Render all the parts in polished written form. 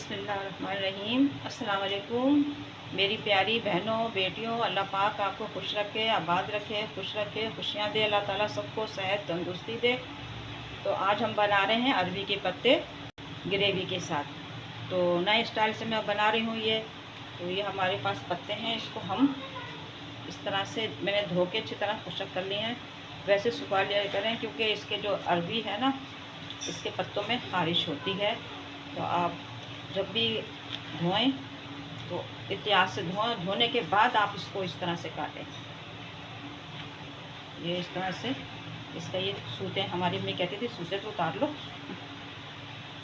बिस्मिल्लाहिर्रहमानिर्रहीम। अस्सलाम वालेकुम मेरी प्यारी बहनों बेटियों। अल्लाह पाक आपको खुश रखे, आबाद रखे, खुश रखे, खुशियाँ दे। अल्लाह ताला सबको सेहत तंदुरुस्ती दे। तो आज हम बना रहे हैं अरबी के पत्ते ग्रेवी के साथ। तो नए स्टाइल से मैं बना रही हूँ ये। तो ये हमारे पास पत्ते हैं, इसको हम इस तरह से मैंने धो के अच्छी तरह खुशक कर लिए हैं। वैसे सुखा लिया करें क्योंकि इसके जो अरबी है ना, इसके पत्तों में खारिश होती है। तो आप जब भी धोएं तो एहतियात से धोने के बाद आप इसको इस तरह से काटें। ये इस तरह से इसका ये सूते, हमारी अम्मी कहती थी सूते तो उतार लो।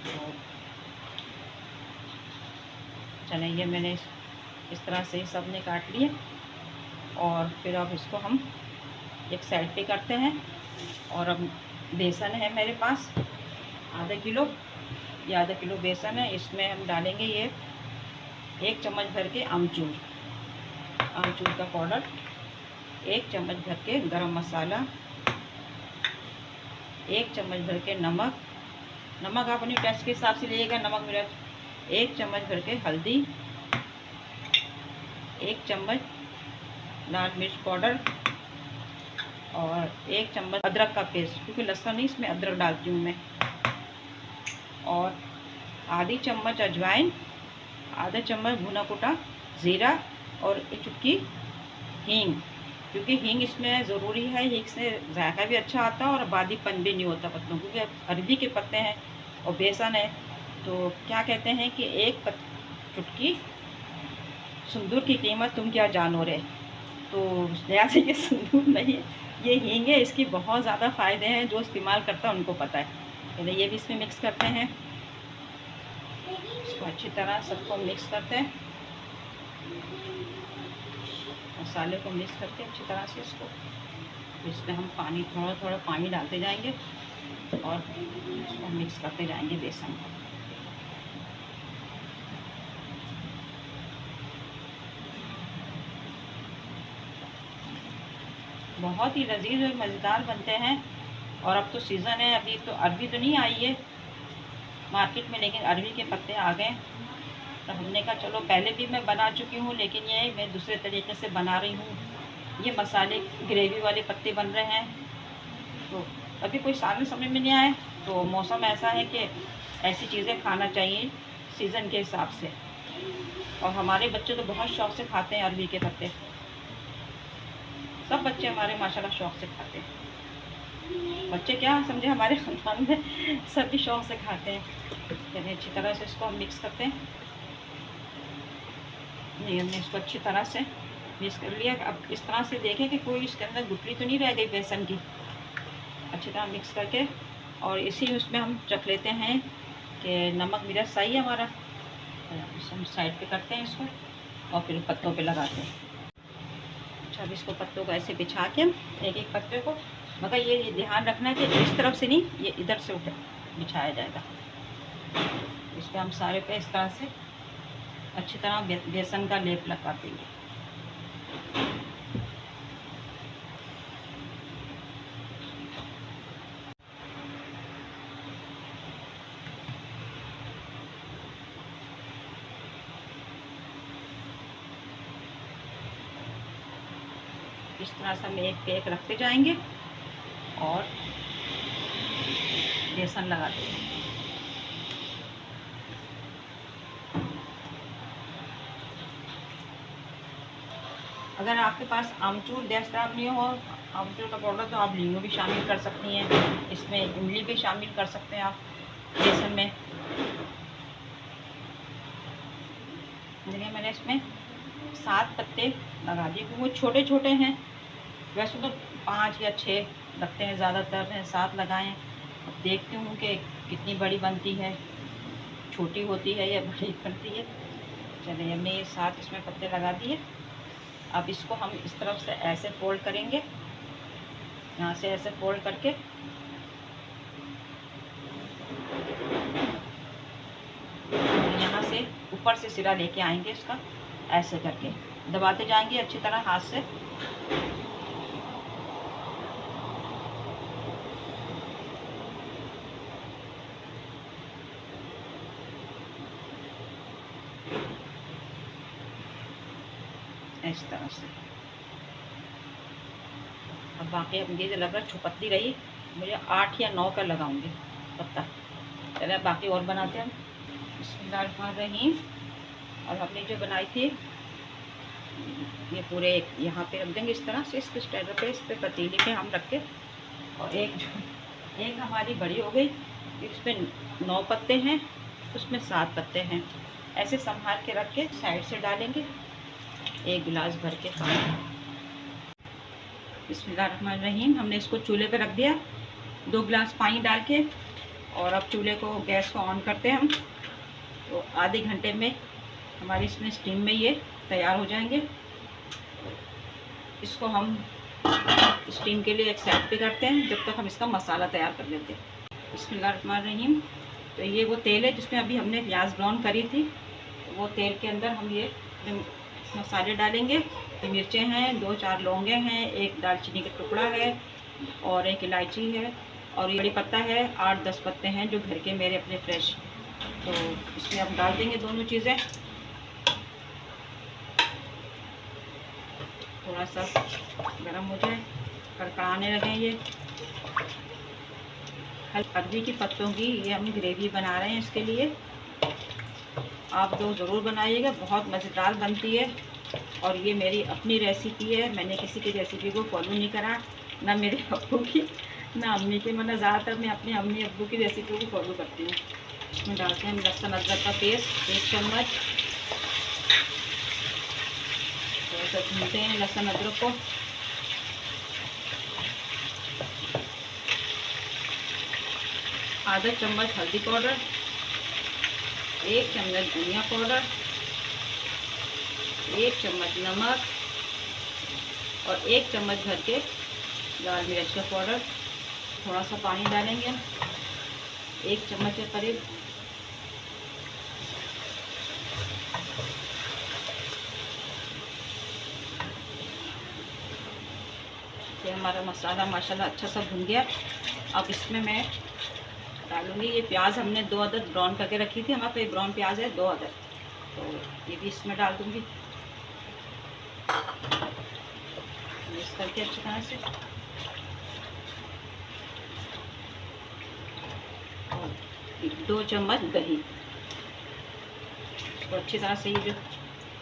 तो चलें, ये मैंने इस तरह से सब ने काट लिए। और फिर अब इसको हम एक साइड पे करते हैं। और अब बेसन है मेरे पास आधा किलो, ये आधा किलो बेसन है। इसमें हम डालेंगे ये 1 चम्मच भर के आमचूर का पाउडर, 1 चम्मच भर के गरम मसाला, 1 चम्मच भर के नमक आप अपने टेस्ट के हिसाब से लीजिएगा, नमक मिर्च। 1 चम्मच भर के हल्दी, 1 चम्मच लाल मिर्च पाउडर और 1 चम्मच अदरक का पेस्ट, क्योंकि लहसुन नहीं इसमें अदरक डालती हूँ मैं। और आधी चम्मच अजवाइन, आधा चम्मच भुना कुटा ज़ीरा और एक चुटकी हींग, क्योंकि हींग इसमें ज़रूरी है। हींग से जायका भी अच्छा आता है और आबादीपन भी नहीं होता पत्तों, क्योंकि अरबी के पत्ते हैं और बेसन है। तो क्या कहते हैं कि एक चुटकी सिंदूर की कीमत तुम क्या जानो रे। तो नया से ये सिंदूर नहीं है, ये हींग है। इसकी बहुत ज़्यादा फ़ायदे हैं, जो इस्तेमाल करता है उनको पता है। पहले ये भी इसमें मिक्स करते हैं। इसको अच्छी तरह सबको मिक्स करते हैं, मसाले को मिक्स करके अच्छी तरह से इसमें हम थोड़ा थोड़ा पानी डालते जाएंगे और इसको मिक्स करते जाएंगे बेसन को। बहुत ही लजीज और मज़ेदार बनते हैं। और अब तो सीज़न है, अभी तो अरबी तो नहीं आई है मार्केट में, लेकिन अरबी के पत्ते आ गए। तो हमने कहा चलो, पहले भी मैं बना चुकी हूँ, लेकिन ये मैं दूसरे तरीके से बना रही हूँ। ये मसाले ग्रेवी वाले पत्ते बन रहे हैं। तो अभी कोई सालन समझ में नहीं आए, तो मौसम ऐसा है कि ऐसी चीज़ें खाना चाहिए सीज़न के हिसाब से। और हमारे बच्चे तो बहुत शौक़ से खाते हैं अरबी के पत्ते। सब बच्चे हमारे माशाल्लाह शौक़ से खाते हैं। बच्चे क्या समझे, हमारे ख़ानदान में सभी शौक़ से खाते हैं। चलिए अच्छी तरह से इसको हम मिक्स करते हैं। ये हमने इसको अच्छी तरह से मिक्स कर लिया। अब इस तरह से देखें कि कोई इसके अंदर गुठली तो नहीं रह गई बेसन की। अच्छी तरह मिक्स करके और इसी उसमें हम चख लेते हैं कि नमक मिर्च सही है हमारा। हम साइड पे करते हैं इसको और फिर पत्तों पे लगाते हैं। अच्छा, अब इसको पत्तों को ऐसे बिछा के एक एक पत्ते को, मगर ये ध्यान रखना है कि इस तरफ से नहीं, ये इधर से बिछाया जाएगा। इस पर हम सारे पे इस तरह से अच्छी तरह बेसन का लेप लगा देंगे। इस तरह से हम एक पे एक रखते जाएंगे और बेसन लगा देंगे। अगर आपके पास आमचूर दस्तयाब नहीं हो, आमचूर का पाउडर, तो आप नींबू भी शामिल कर सकती हैं इसमें, इमली भी शामिल कर सकते हैं आप बेसन में। देखिए मैंने इसमें 7 पत्ते लगा दिए, क्योंकि वो छोटे छोटे हैं। वैसे तो 5 या 6 लगते हैं, ज़्यादातर हैं 7 लगाएं। अब देखती हूँ कि कितनी बड़ी बनती है, छोटी होती है या बड़ी बनती है। चलिए हमने ये 7 इसमें पत्ते लगा दिए। अब इसको हम इस तरफ से ऐसे फोल्ड करेंगे, यहाँ से ऐसे फोल्ड करके यहाँ से ऊपर से सिरा लेके आएंगे इसका, ऐसे करके दबाते जाएंगे अच्छी तरह हाथ से। इस तरह से। अब बाकी अब मुझे लग रहा है छुपत्ती रही, मुझे 8 या 9 का लगाऊंगी पत्ता। चलिए बाकी और बनाते हैं। बिस्मिल्लाहिर्रहमानिर्रहीम। और हमने जो बनाई थी ये पूरे यहाँ पे रख देंगे इस तरह से, इस स्टैंडर पे, इस पे पतीली पे हम रख के। और एक हमारी बड़ी हो गई, इसमें 9 पत्ते हैं, उसमें 7 पत्ते हैं। ऐसे संभाल के रख के साइड से डालेंगे 1 गिलास भर के पानी। बिस्मिल्लाहिर्रहमानिर्रहीम। हमने इसको चूल्हे पे रख दिया 2 गिलास पानी डाल के। और अब चूल्हे को, गैस को ऑन करते हैं हम। तो आधे घंटे में हमारी इसमें स्टीम में ये तैयार हो जाएंगे। इसको हम स्टीम के लिए एक साइड पे करते हैं जब तक हम इसका मसाला तैयार कर लेते हैं। बिस्मिल्लाहिर्रहमानिर्रहीम। तो ये वो तेल है जिसमें अभी हमने प्याज ब्राउन करी थी, तो वो तेल के अंदर हम ये मसाले डालेंगे। मिर्चें हैं, 2-4 लौंगे हैं, 1 दालचीनी का टुकड़ा है और 1 इलायची है और ये बड़ी पत्ता है, 8-10 पत्ते हैं जो घर के मेरे अपने फ्रेश। तो इसमें अब डाल देंगे दोनों चीज़ें। थोड़ा सा गरम हो जाए, कड़कड़ाने लगे ये। अरबी की पत्तों की ये हम ग्रेवी बना रहे हैं, इसके लिए आप लोग ज़रूर बनाइएगा, बहुत मज़ेदार बनती है। और ये मेरी अपनी रेसिपी है, मैंने किसी की रेसिपी को फॉलो नहीं करा, ना मेरे अब्बू की ना अम्मी की। मैंने ज़्यादातर मैं अपने अम्मी अब्बू की रेसिपी को फॉलो करती हूँ। इसमें डालते हैं लहसुन अदरक का पेस्ट 1 चम्मच। थोड़ा सा भूनते हैं लहसुन अदरक को। आधा चम्मच हल्दी पाउडर, 1 चम्मच धनिया पाउडर, 1 चम्मच नमक और 1 चम्मच भर के लाल मिर्च का पाउडर। थोड़ा सा पानी डालेंगे, 1 चम्मच के करीब। ये हमारा मसाला माशाल्लाह अच्छा सा भुन गया। अब इसमें मैं डालूंगी ये प्याज, हमने 2 अदद ब्राउन करके रखी थी, हमारे पे ब्राउन प्याज है 2 अदद, तो ये भी इसमें डाल दूंगी मिक्स करके अच्छी तरह से। और 2 चम्मच दही, तो अच्छी तरह से ये जो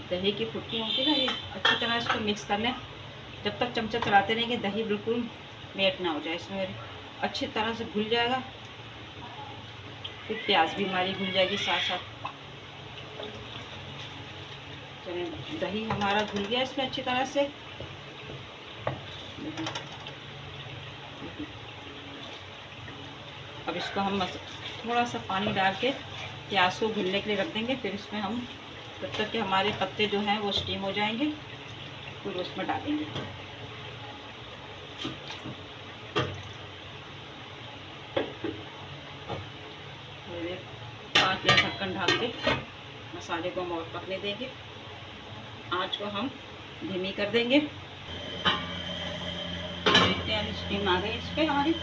दही की फुटकी होती है ना, ये अच्छी तरह इसको मिक्स कर लें। जब तक चमचा चलाते रहेंगे दही बिल्कुल मेट ना हो जाए, इसमें अच्छी तरह से घुल जाएगा, फिर प्याज भी हमारी घुल जाएगी साथ साथ। चलिए दही हमारा घुल गया इसमें अच्छी तरह से। अब इसको हम थोड़ा सा पानी डाल के प्याज को घुलने के लिए रख देंगे। फिर इसमें हम जब तक कि हमारे पत्ते जो हैं वो स्टीम हो जाएंगे फिर उसमें डालेंगे। और 5 मिनट ढक्कन ढक के मसाले को हम और पकने देंगे। आँच को हम धीमी कर देंगे। देखते हैं स्टीम आ गई इस पर हमारी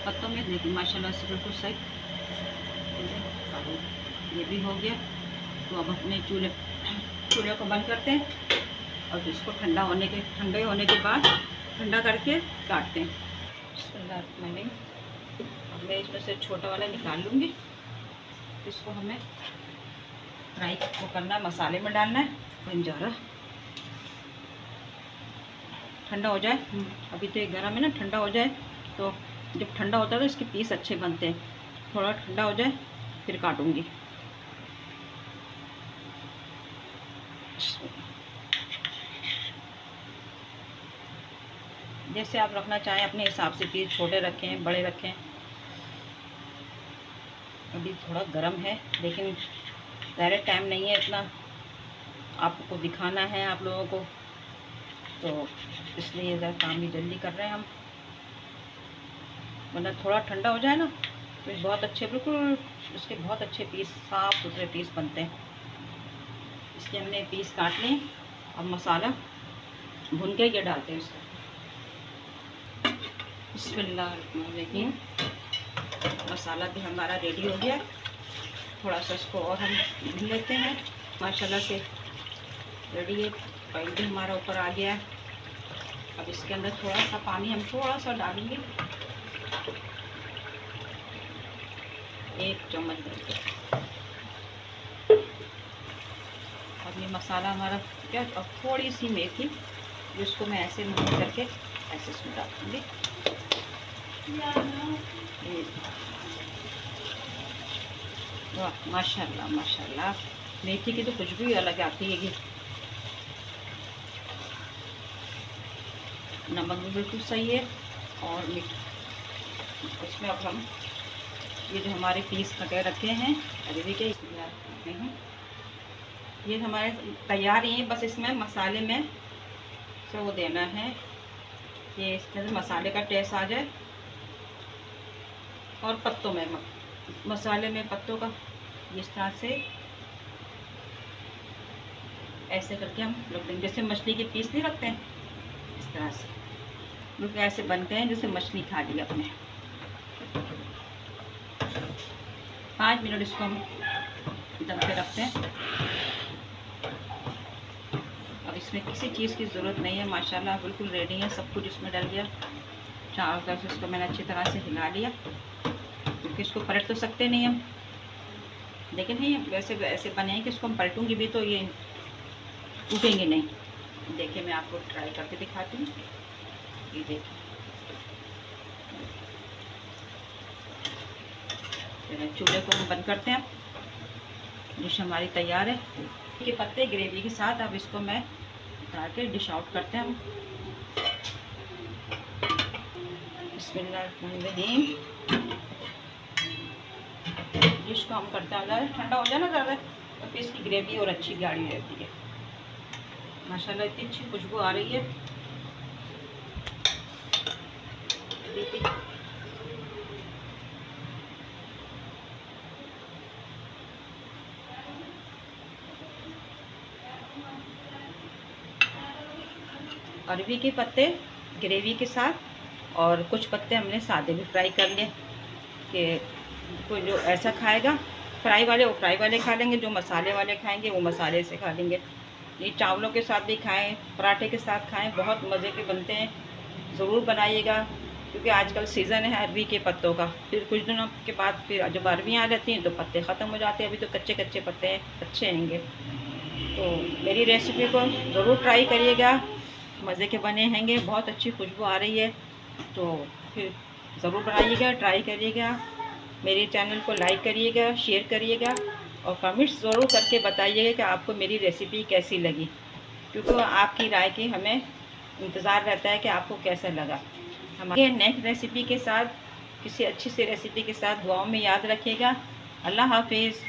पत्तों में, देखिए माशाल्लाह से बिल्कुल सही। ये भी हो गया, तो अब अपने चूल्हे को बंद करते हैं और इसको ठंडा होने के बाद ठंडा करके काटते हैं। मैंने इसमें से छोटा वाला निकाल लूँगी। इसको हमें फ्राई वो करना है, मसाले में डालना है। बंजारा ठंडा हो जाए, अभी तो ये गर्म है ना, ठंडा हो जाए। तो जब ठंडा होता है तो इसके पीस अच्छे बनते हैं। थोड़ा ठंडा हो जाए फिर काटूंगी। जैसे आप रखना चाहें अपने हिसाब से, पीस छोटे रखें बड़े रखें। अभी थोड़ा गर्म है लेकिन डायरेक्ट टाइम नहीं है इतना आपको दिखाना है आप लोगों को, तो इसलिए ज़रा काम भी जल्दी कर रहे हैं हम। वरना थोड़ा ठंडा हो जाए ना तो बहुत अच्छे, बिल्कुल उसके बहुत अच्छे पीस, साफ़ सुथरे पीस बनते हैं। इसके हमने पीस काट लें। अब मसाला भून के ये डालते हैं इसको। बिस्मिल्लाहिर्रहमानिर्रहीम। मसाला भी हमारा रेडी हो गया। थोड़ा सा इसको और हम भून लेते हैं। माशाल्लाह से रेडी है। ऑयल भी हमारा ऊपर आ गया है। अब इसके अंदर थोड़ा सा पानी हम थोड़ा सा डालेंगे, 1 चम्मच भर के। अब ये मसाला हमारा क्या, अब थोड़ी सी मेथी जिसको मैं ऐसे मिक्स करके ऐसे इसमें डाल दूँगी। वाह माशाल्लाह माशाल्लाह, मेथी की तो खुशबू ही अलग आती है। नमक भी बिल्कुल सही है। और इसमें अब हम ये जो हमारे पीस कटे रखे हैं अरबी के, करते हैं। ये हमारे तैयार ही हैं, बस इसमें मसाले में से वो देना है, ये इसमें मसाले का टेस्ट आ जाए। और पत्तों में मसाले में पत्तों का इस तरह से ऐसे करके हम रख देंगे, जैसे मछली के पीस नहीं रखते हैं इस तरह से, लोग ऐसे बनते हैं जैसे मछली खा ली अपने। 5 मिनट इसको हम दम पे रखते हैं। अब इसमें किसी चीज़ की ज़रूरत नहीं है, माशाल्लाह बिल्कुल रेडी है। सब कुछ इसमें डल गया, चारों तरफ से इसको मैंने अच्छी तरह से हिला लिया, क्योंकि इसको पलट तो सकते नहीं हम, लेकिन नहीं वैसे ऐसे बने हैं कि इसको हम पलटूंगी भी तो ये टूटेंगे नहीं। देखिए मैं आपको ट्राई करके दिखाती हूँ। ये देखिए, चूल्हे को हम बंद करते हैं। डिश हमारी तैयार है। के पत्ते ग्रेवी के साथ अब इसको मैं उतार के डिश आउट करते हैं हम। बिस्मिल्लाहिर्रहमानिर्रहीम। डिश को हम करते हैं, ठंडा हो जाए ना ज़्यादा तो फिर इसकी ग्रेवी और अच्छी गाढ़ी रहती है। माशाल्लाह इतनी अच्छी खुशबू आ रही है। अरबी के पत्ते ग्रेवी के साथ, और कुछ पत्ते हमने सादे भी फ्राई कर लिए कि कोई जो ऐसा खाएगा फ्राई वाले वो फ्राई वाले खा लेंगे, जो मसाले वाले खाएंगे वो मसाले से खा लेंगे। ये चावलों के साथ भी खाएं, पराठे के साथ खाएं, बहुत मज़े के बनते हैं। ज़रूर बनाइएगा, क्योंकि आजकल सीज़न है अरबी के पत्तों का। फिर कुछ दिनों के बाद फिर जब अरबियाँ आ जाती हैं तो पत्ते ख़त्म हो जाते हैं। अभी तो कच्चे कच्चे पत्ते हैं, अच्छे रहेंगे। तो मेरी रेसिपी को ज़रूर ट्राई करिएगा, मज़े के बने हैंगे, बहुत अच्छी खुशबू आ रही है। तो फिर ज़रूर बनाइएगा, ट्राई करिएगा। मेरे चैनल को लाइक करिएगा, शेयर करिएगा और कमेंट्स ज़रूर करके बताइएगा कि आपको मेरी रेसिपी कैसी लगी, क्योंकि आपकी राय की हमें इंतज़ार रहता है कि आपको कैसा लगा। हमारे नेक्स्ट रेसिपी के साथ, किसी अच्छी सी रेसिपी के साथ दुआओं में याद रखिएगा। अल्लाह हाफिज़।